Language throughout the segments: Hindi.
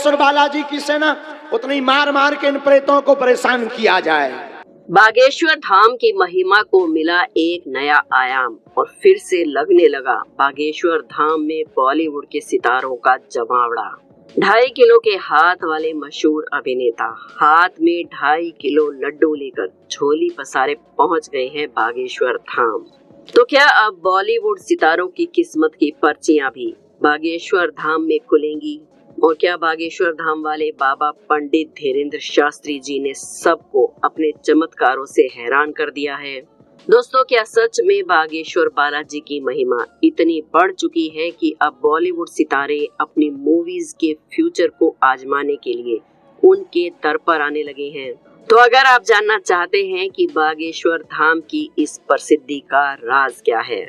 बागेश्वर बालाजी की सेना, उतनी मार मार के इन प्रेतों को परेशान किया जाए। बागेश्वर धाम की महिमा को मिला एक नया आयाम और फिर से लगने लगा बागेश्वर धाम में बॉलीवुड के सितारों का जमावड़ा। 2.5 किलो के हाथ वाले मशहूर अभिनेता हाथ में 2.5 किलो लड्डू लेकर झोली पसारे पहुंच गए हैं बागेश्वर धाम। तो क्या अब बॉलीवुड सितारों की किस्मत की पर्चियां भी बागेश्वर धाम में खुलेंगी? और क्या बागेश्वर धाम वाले बाबा पंडित धीरेंद्र शास्त्री जी ने सबको अपने चमत्कारों से हैरान कर दिया है? दोस्तों, क्या सच में बागेश्वर बालाजी की महिमा इतनी बढ़ चुकी है कि अब बॉलीवुड सितारे अपनी मूवीज के फ्यूचर को आजमाने के लिए उनके दर पर आने लगे हैं? तो अगर आप जानना चाहते हैं कि बागेश्वर धाम की इस प्रसिद्धि का राज क्या है,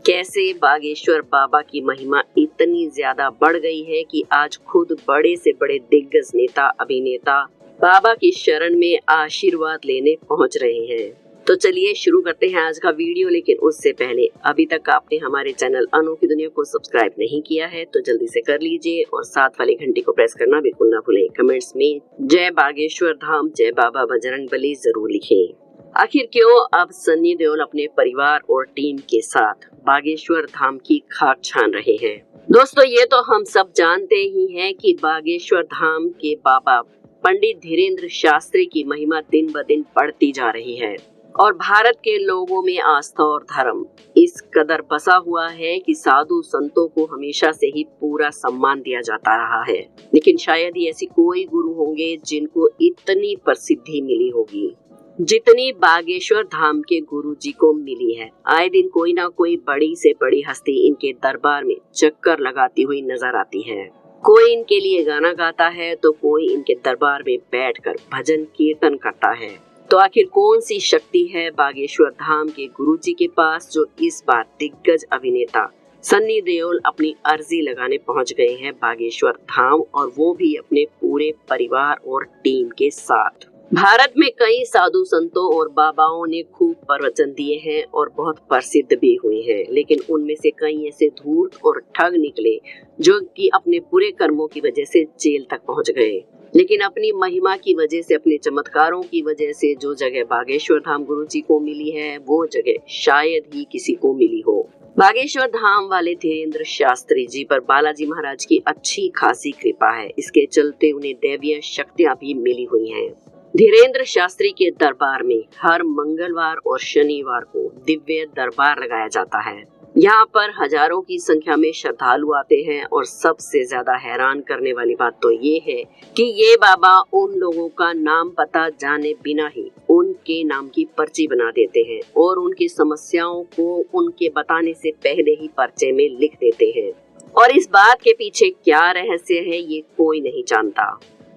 कैसे बागेश्वर बाबा की महिमा इतनी ज्यादा बढ़ गई है कि आज खुद बड़े से बड़े दिग्गज नेता अभिनेता बाबा की शरण में आशीर्वाद लेने पहुंच रहे हैं, तो चलिए शुरू करते हैं आज का वीडियो। लेकिन उससे पहले अभी तक आपने हमारे चैनल अनोखी दुनिया को सब्सक्राइब नहीं किया है तो जल्दी से कर लीजिए और साथ वाले घंटी को प्रेस करना बिल्कुल ना भूलें। कमेंट्स में जय बागेश्वर धाम, जय बाबा बजरंगबली जरूर लिखें। आखिर क्यों अब सन्नी देओल अपने परिवार और टीम के साथ बागेश्वर धाम की खाक छान रहे हैं? दोस्तों, ये तो हम सब जानते ही हैं कि बागेश्वर धाम के बाबा पंडित धीरेंद्र शास्त्री की महिमा दिन ब दिन बढ़ती जा रही है और भारत के लोगों में आस्था और धर्म इस कदर बसा हुआ है कि साधु संतों को हमेशा से ही पूरा सम्मान दिया जाता रहा है। लेकिन शायद ही ऐसी कोई गुरु होंगे जिनको इतनी प्रसिद्धि मिली होगी जितनी बागेश्वर धाम के गुरु जी को मिली है। आए दिन कोई ना कोई बड़ी से बड़ी हस्ती इनके दरबार में चक्कर लगाती हुई नजर आती है। कोई इनके लिए गाना गाता है तो कोई इनके दरबार में बैठकर भजन कीर्तन करता है। तो आखिर कौन सी शक्ति है बागेश्वर धाम के गुरु जी के पास जो इस बार दिग्गज अभिनेता सन्नी देओल अपनी अर्जी लगाने पहुंच गए हैं बागेश्वर धाम, और वो भी अपने पूरे परिवार और टीम के साथ। भारत में कई साधु संतों और बाबाओं ने खूब प्रवचन दिए हैं और बहुत प्रसिद्ध भी हुए हैं, लेकिन उनमें से कई ऐसे धूर्त और ठग निकले जो कि अपने बुरे कर्मों की वजह से जेल तक पहुंच गए। लेकिन अपनी महिमा की वजह से, अपने चमत्कारों की वजह से जो जगह बागेश्वर धाम गुरु जी को मिली है वो जगह शायद ही किसी को मिली हो। बागेश्वर धाम वाले धीरेंद्र शास्त्री जी पर बालाजी महाराज की अच्छी खासी कृपा है। इसके चलते उन्हें दैवीय शक्तियां भी मिली हुई हैं। धीरेंद्र शास्त्री के दरबार में हर मंगलवार और शनिवार को दिव्य दरबार लगाया जाता है। यहाँ पर हजारों की संख्या में श्रद्धालु आते हैं और सबसे ज्यादा हैरान करने वाली बात तो ये है कि ये बाबा उन लोगों का नाम पता जाने बिना ही उनके नाम की पर्ची बना देते हैं और उनकी समस्याओं को उनके बताने से पहले ही पर्चे में लिख देते हैं। और इस बात के पीछे क्या रहस्य है ये कोई नहीं जानता।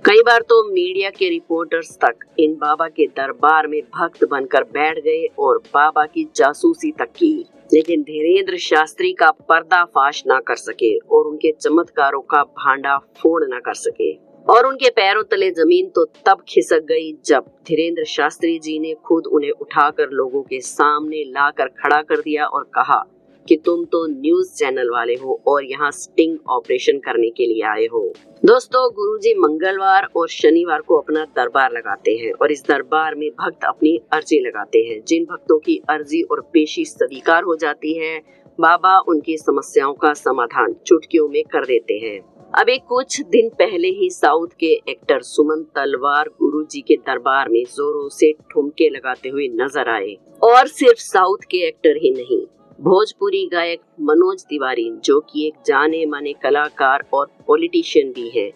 कई बार तो मीडिया के रिपोर्टर्स तक इन बाबा के दरबार में भक्त बनकर बैठ गए और बाबा की जासूसी तक की, लेकिन धीरेंद्र शास्त्री का पर्दाफाश ना कर सके और उनके चमत्कारों का भांडा फोड़ ना कर सके। और उनके पैरों तले जमीन तो तब खिसक गई जब धीरेंद्र शास्त्री जी ने खुद उन्हें उठाकर लोगों के सामने लाकर खड़ा कर दिया और कहा कि तुम तो न्यूज चैनल वाले हो और यहाँ स्टिंग ऑपरेशन करने के लिए आए हो। दोस्तों, गुरुजी मंगलवार और शनिवार को अपना दरबार लगाते हैं और इस दरबार में भक्त अपनी अर्जी लगाते हैं। जिन भक्तों की अर्जी और पेशी स्वीकार हो जाती है, बाबा उनकी समस्याओं का समाधान चुटकियों में कर देते हैं। अभी कुछ दिन पहले ही साउथ के एक्टर सुमन तलवार गुरुजी के दरबार में जोरों से ठुमके लगाते हुए नजर आए। और सिर्फ साउथ के एक्टर ही नहीं, भोजपुरी गायक मनोज तिवारी जो कि एक जाने माने कलाकार और पॉलिटिशियन भी है,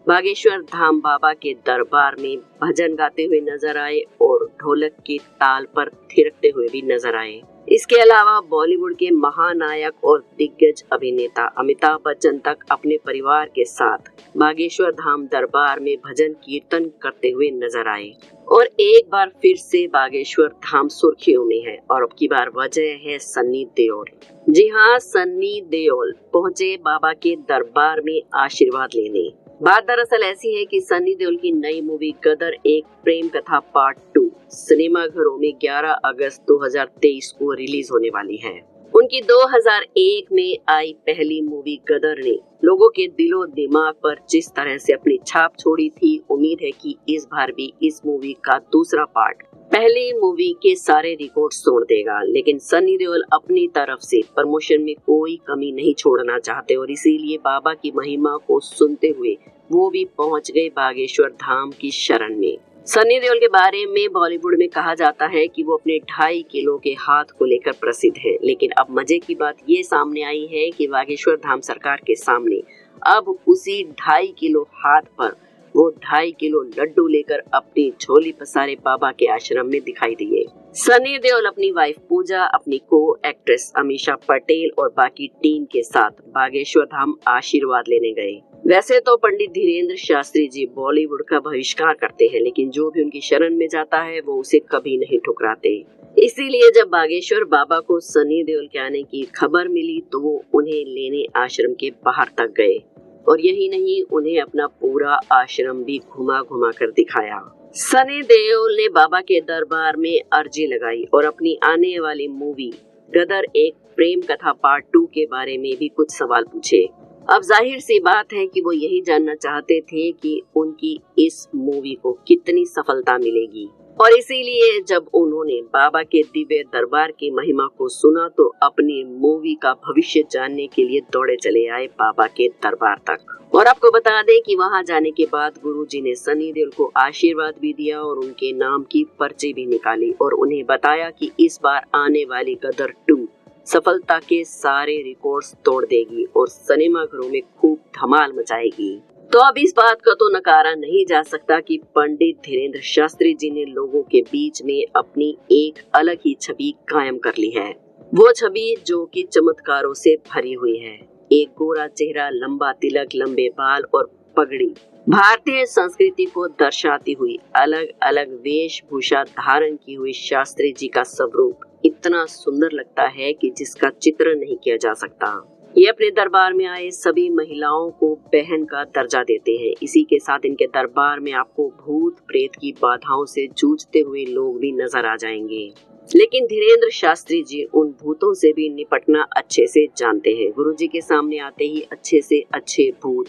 बागेश्वर धाम बाबा के दरबार में भजन गाते हुए नजर आए और ढोलक के ताल पर थिरकते हुए भी नजर आए। इसके अलावा बॉलीवुड के महानायक और दिग्गज अभिनेता अमिताभ बच्चन तक अपने परिवार के साथ बागेश्वर धाम दरबार में भजन कीर्तन करते हुए नजर आए। और एक बार फिर से बागेश्वर धाम सुर्खियों में है और अब की बार वजह है सन्नी देओल। जी हाँ, सन्नी देओल पहुँचे बाबा के दरबार में आशीर्वाद लेने। बात दरअसल ऐसी है कि सन्नी देओल की नई मूवी गदर एक प्रेम कथा पार्ट 2 सिनेमा घरों में 11 अगस्त 2023 को रिलीज होने वाली है। उनकी 2001 में आई पहली मूवी गदर ने लोगों के दिलो दिमाग पर जिस तरह से अपनी छाप छोड़ी थी, उम्मीद है कि इस बार भी इस मूवी का दूसरा पार्ट पहली मूवी के सारे रिकॉर्ड्स तोड़ देगा। लेकिन सनी देओल अपनी तरफ से प्रमोशन में कोई कमी नहीं छोड़ना चाहते और इसीलिए बाबा की महिमा को सुनते हुए वो भी पहुंच गए बागेश्वर धाम की शरण में। सनी देओल के बारे में बॉलीवुड में कहा जाता है कि वो अपने 2.5 किलो के हाथ को लेकर प्रसिद्ध है। लेकिन अब मजे की बात ये सामने आई है कि बागेश्वर धाम सरकार के सामने अब उसी 2.5 किलो हाथ पर वो 2.5 किलो लड्डू लेकर अपनी झोली पसारे बाबा के आश्रम में दिखाई दिए। सनी देओल अपनी वाइफ पूजा, अपनी को एक्ट्रेस अमीषा पटेल और बाकी टीम के साथ बागेश्वर धाम आशीर्वाद लेने गए। वैसे तो पंडित धीरेन्द्र शास्त्री जी बॉलीवुड का बहिष्कार करते हैं, लेकिन जो भी उनकी शरण में जाता है वो उसे कभी नहीं ठुकराते। इसीलिए जब बागेश्वर बाबा को सनी देओल के आने की खबर मिली तो वो उन्हें लेने आश्रम के बाहर तक गए और यही नहीं, उन्हें अपना पूरा आश्रम भी घुमा घुमा कर दिखाया। सनी देओल ने बाबा के दरबार में अर्जी लगाई और अपनी आने वाली मूवी गदर एक प्रेम कथा पार्ट 2 के बारे में भी कुछ सवाल पूछे। अब जाहिर सी बात है कि वो यही जानना चाहते थे कि उनकी इस मूवी को कितनी सफलता मिलेगी और इसीलिए जब उन्होंने बाबा के दिव्य दरबार की महिमा को सुना तो अपनी मूवी का भविष्य जानने के लिए दौड़े चले आए बाबा के दरबार तक। और आपको बता दें कि वहां जाने के बाद गुरुजी ने सनी देओल को आशीर्वाद भी दिया और उनके नाम की पर्ची भी निकाली और उन्हें बताया कि इस बार आने वाली गदर 2 सफलता के सारे रिकॉर्ड्स तोड़ देगी और सिनेमा घरों में खूब धमाल मचाएगी। तो अब इस बात का तो नकारा नहीं जा सकता कि पंडित धीरेन्द्र शास्त्री जी ने लोगों के बीच में अपनी एक अलग ही छवि कायम कर ली है। वो छवि जो कि चमत्कारों से भरी हुई है। एक गोरा चेहरा, लंबा तिलक, लंबे बाल और पगड़ी, भारतीय संस्कृति को दर्शाती हुई अलग अलग वेशभूषा धारण की हुई शास्त्री जी का स्वरूप इतना सुंदर लगता है कि जिसका चित्रण नहीं किया जा सकता। ये अपने दरबार में आए सभी महिलाओं को बहन का दर्जा देते हैं। इसी के साथ इनके दरबार में आपको भूत प्रेत की बाधाओं से जूझते हुए लोग भी नजर आ जाएंगे। लेकिन धीरेन्द्र शास्त्री जी उन भूतों से भी निपटना अच्छे से जानते हैं। गुरुजी के सामने आते ही अच्छे से अच्छे भूत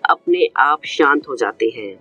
अपने आप शांत हो जाते हैं।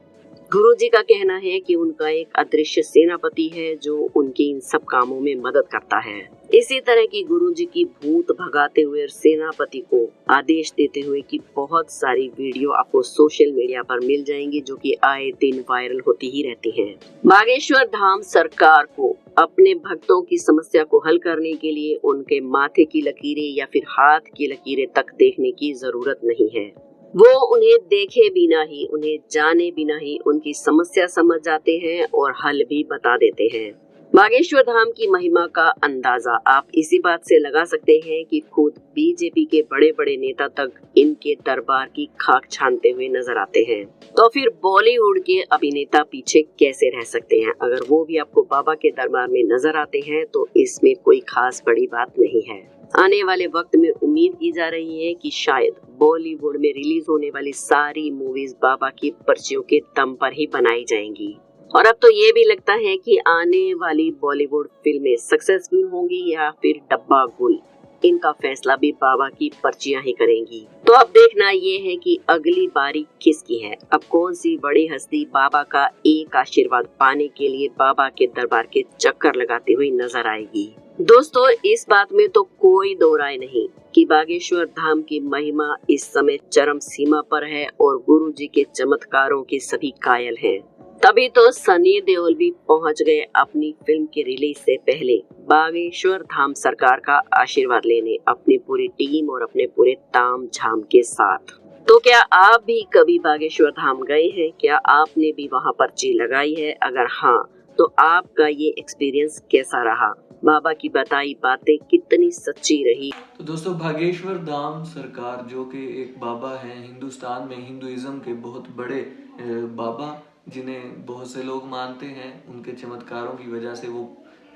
गुरुजी का कहना है कि उनका एक अदृश्य सेनापति है जो उनके इन सब कामों में मदद करता है। इसी तरह की गुरुजी की भूत भगाते हुए सेनापति को आदेश देते हुए की बहुत सारी वीडियो आपको सोशल मीडिया पर मिल जाएंगी जो कि आए दिन वायरल होती ही रहती हैं। बागेश्वर धाम सरकार को अपने भक्तों की समस्या को हल करने के लिए उनके माथे की लकीरें या फिर हाथ की लकीरें तक देखने की जरूरत नहीं है। वो उन्हें देखे बिना ही, उन्हें जाने बिना ही उनकी समस्या समझ जाते हैं और हल भी बता देते हैं। बागेश्वर धाम की महिमा का अंदाजा आप इसी बात से लगा सकते हैं कि खुद बीजेपी के बड़े बड़े नेता तक इनके दरबार की खाक छानते हुए नजर आते हैं। तो फिर बॉलीवुड के अभिनेता पीछे कैसे रह सकते हैं? अगर वो भी आपको बाबा के दरबार में नजर आते हैं तो इसमें कोई खास बड़ी बात नहीं है। आने वाले वक्त में उम्मीद की जा रही है कि शायद बॉलीवुड में रिलीज होने वाली सारी मूवीज बाबा की पर्चियों के दम पर ही बनाई जाएंगी। और अब तो ये भी लगता है कि आने वाली बॉलीवुड फिल्में सक्सेसफुल होंगी या फिर डब्बा गुल, इनका फैसला भी बाबा की पर्चियां ही करेंगी। तो अब देखना ये है कि अगली बारी किसकी है। अब कौन सी बड़ी हस्ती बाबा का एक आशीर्वाद पाने के लिए बाबा के दरबार के चक्कर लगाती हुई नजर आएगी। दोस्तों, इस बात में तो कोई दो राय नहीं कि बागेश्वर धाम की महिमा इस समय चरम सीमा पर है और गुरुजी के चमत्कारों के सभी कायल हैं। तभी तो सनी देओल भी पहुंच गए अपनी फिल्म के रिलीज से पहले बागेश्वर धाम सरकार का आशीर्वाद लेने अपनी पूरी टीम और अपने पूरे ताम झाम के साथ। तो क्या आप भी कभी बागेश्वर धाम गए हैं? क्या आपने भी वहां पर्ची लगाई है? अगर हाँ, तो आपका ये एक्सपीरियंस कैसा रहा? बाबा की बताई बातें कितनी सच्ची रही? तो दोस्तों, बागेश्वर धाम सरकार जो कि एक बाबा है हिंदुस्तान में हिंदुइज्म के बहुत बड़े बाबा, जिन्हें बहुत से लोग मानते हैं। उनके चमत्कारों की वजह से वो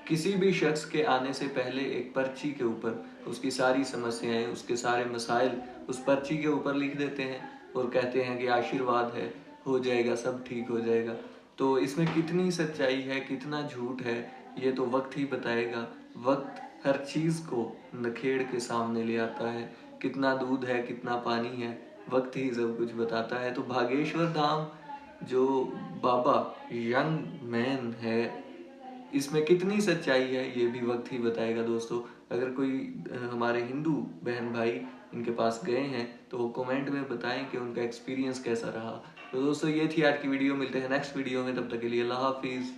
किसी भी शख्स के आने से पहले एक पर्ची के ऊपर उसकी सारी समस्याएं, उसके सारे मसाइल उस पर्ची के ऊपर लिख देते हैं और कहते हैं कि आशीर्वाद है, हो जाएगा, सब ठीक हो जाएगा। तो इसमें कितनी सच्चाई है, कितना झूठ है, ये तो वक्त ही बताएगा। वक्त हर चीज़ को नखेड़ के सामने ले आता है। कितना दूध है, कितना पानी है, वक्त ही सब कुछ बताता है। तो बागेश्वर धाम जो बाबा यंग मैन है, इसमें कितनी सच्चाई है ये भी वक्त ही बताएगा दोस्तों। अगर कोई हमारे हिंदू बहन भाई इनके पास गए हैं तो वो कमेंट में बताएं कि उनका एक्सपीरियंस कैसा रहा। तो दोस्तों ये थी आज की वीडियो, मिलते हैं नेक्स्ट वीडियो में, तब तक के लिए अल्लाह हाफिज़।